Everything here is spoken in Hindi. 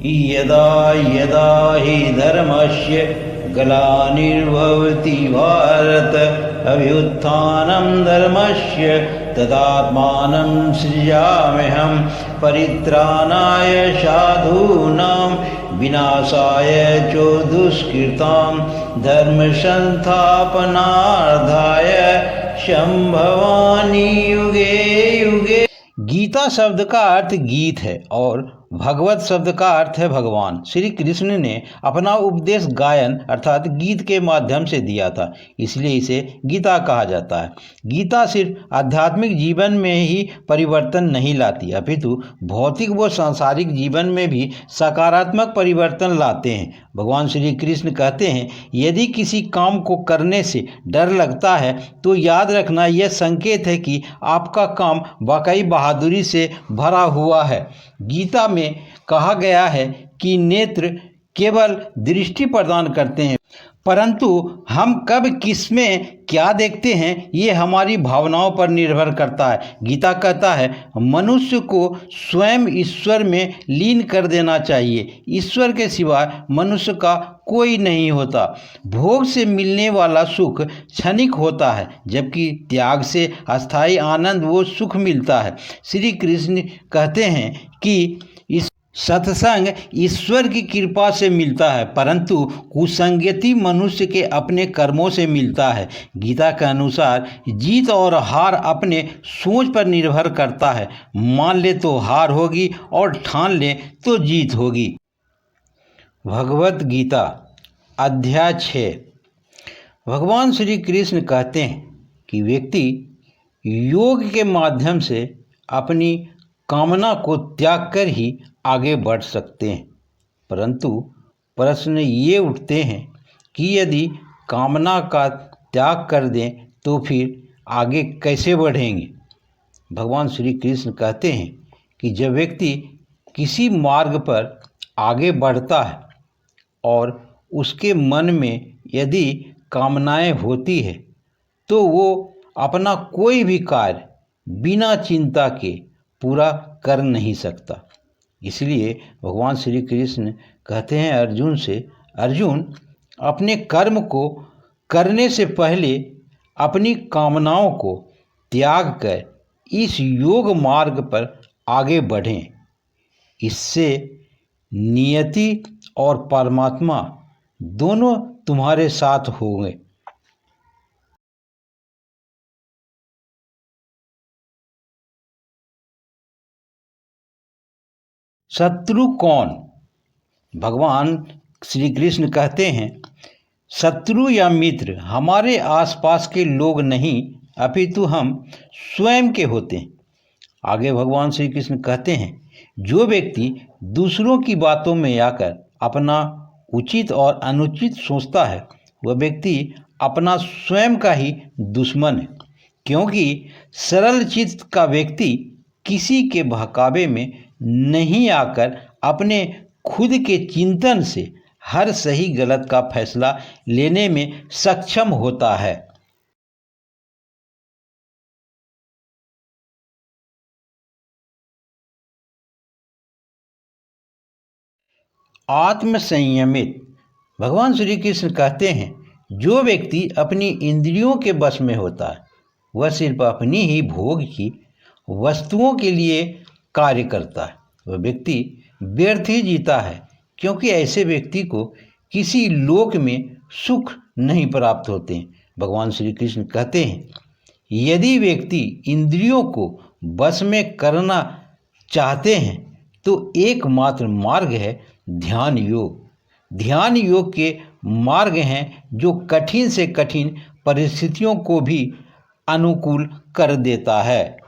यदा यदा हि धर्मस्य ग्लानिर्भवति भारत अभ्युत्थानं धर्मस्य तदात्मानं सृजाम्यहं परित्राणाय साधूनां विनाशाय च दुष्कृतां धर्मसंस्थापनार्थाय संभवामि युगे युगे। गीता शब्द का अर्थ गीत है और भगवत शब्द का अर्थ है भगवान। श्री कृष्ण ने अपना उपदेश गायन अर्थात गीत के माध्यम से दिया था, इसलिए इसे गीता कहा जाता है। गीता सिर्फ आध्यात्मिक जीवन में ही परिवर्तन नहीं लाती, अपितु भौतिक व सांसारिक जीवन में भी सकारात्मक परिवर्तन लाते हैं। भगवान श्री कृष्ण कहते हैं, यदि किसी काम को करने से डर लगता है तो याद रखना यह संकेत है कि आपका काम वाकई बहादुरी से भरा हुआ है। गीता में कहा गया है कि नेत्र केवल दृष्टि प्रदान करते हैं, परंतु हम कब किस में क्या देखते हैं ये हमारी भावनाओं पर निर्भर करता है। गीता कहता है, मनुष्य को स्वयं ईश्वर में लीन कर देना चाहिए। ईश्वर के सिवाय मनुष्य का कोई नहीं होता। भोग से मिलने वाला सुख क्षणिक होता है, जबकि त्याग से अस्थायी आनंद वो सुख मिलता है। श्री कृष्ण कहते हैं कि सत्संग ईश्वर की कृपा से मिलता है, परंतु कुसंगति मनुष्य के अपने कर्मों से मिलता है। गीता के अनुसार जीत और हार अपने सोच पर निर्भर करता है। मान ले तो हार होगी और ठान ले तो जीत होगी। भगवत गीता अध्याय 6। भगवान श्री कृष्ण कहते हैं कि व्यक्ति योग के माध्यम से अपनी कामना को त्याग कर ही आगे बढ़ सकते हैं, परंतु प्रश्न ये उठते हैं कि यदि कामना का त्याग कर दें तो फिर आगे कैसे बढ़ेंगे। भगवान श्री कृष्ण कहते हैं कि जब व्यक्ति किसी मार्ग पर आगे बढ़ता है और उसके मन में यदि कामनाएं होती है तो वो अपना कोई भी कार्य बिना चिंता के पूरा कर नहीं सकता। इसलिए भगवान श्री कृष्ण कहते हैं अर्जुन से, अर्जुन अपने कर्म को करने से पहले अपनी कामनाओं को त्याग कर इस योग मार्ग पर आगे बढ़ें। इससे नियति और परमात्मा दोनों तुम्हारे साथ होंगे। शत्रु कौन? भगवान श्री कृष्ण कहते हैं, शत्रु या मित्र हमारे आसपास के लोग नहीं, अपितु हम स्वयं के होते हैं। आगे भगवान श्री कृष्ण कहते हैं, जो व्यक्ति दूसरों की बातों में आकर अपना उचित और अनुचित सोचता है, वह व्यक्ति अपना स्वयं का ही दुश्मन है, क्योंकि सरल चित्त का व्यक्ति किसी के बहकावे में नहीं आकर अपने खुद के चिंतन से हर सही गलत का फैसला लेने में सक्षम होता है। आत्म संयमित। भगवान श्री कृष्ण कहते हैं, जो व्यक्ति अपनी इंद्रियों के वश में होता है वह सिर्फ अपनी ही भोग की वस्तुओं के लिए कार्य करता है। वह व्यक्ति व्यर्थ ही जीता है, क्योंकि ऐसे व्यक्ति को किसी लोक में सुख नहीं प्राप्त होते। भगवान श्री कृष्ण कहते हैं, यदि व्यक्ति इंद्रियों को वश में करना चाहते हैं तो एकमात्र मार्ग है ध्यान योग। ध्यान योग के मार्ग हैं जो कठिन से कठिन परिस्थितियों को भी अनुकूल कर देता है।